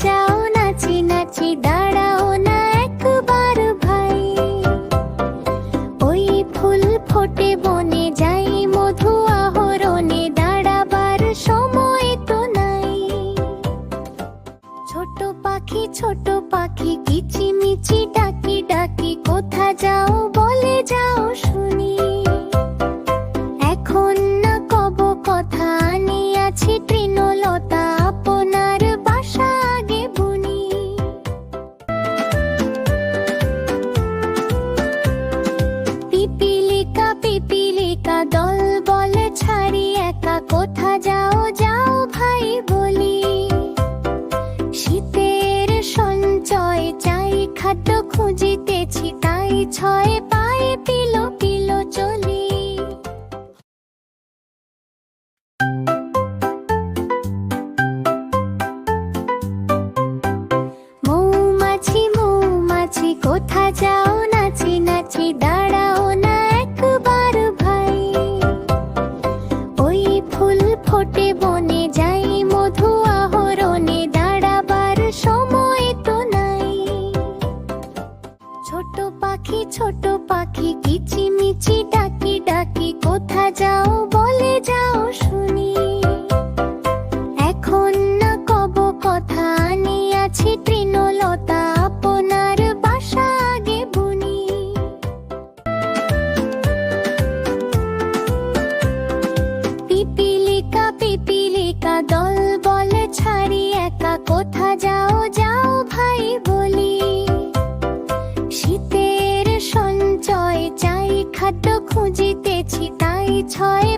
যাও নাচি নাচি, দাঁড়াও না একবার ভাই। ওই ফুল ফোটে বনে, যাই মধু আহরণে, দাঁড়াবার সময় তো নাই। ছোট পাখি কিচিমিচি ডাকি ডাকি, কোথা যাও বলে যাও শুনি। এখন না কব কথা, আনিয়াছি তৃণলতা, আপনার বাসা আগে বুনি। পিপিলিকা দল বলে ছাড়ি একা, কোথা যাও যাও ভাই বলি। শীতের সঞ্চয় চাই, খাদ্য খুঁজিতেছি, তাই ছয় পায়ে পিলো পিলো চলি। মৌমাছি কোথা যাও নাচি নাচি, দাঁড়াও না একবার ভাই। ওই ফুল ফোটে বনে, যাই মধু আহরণে, দাঁড়াবার সময় তো নাই। ছোট পাখি কিচিমিচি ডাকি ডাকি, কোথা যাও বলে যাও শুনি। এখন না কব কথা, আনিয়াছি তৃণলতা, আপনার বাসা আগে বুনি। পিপিলিকা দল বলে ছাড়ি একা, কোথা যাও যাও ভাই বলি। শীতের সঞ্চয় চাই, খাদ্য খুঁজিতেছি, তাই ছয়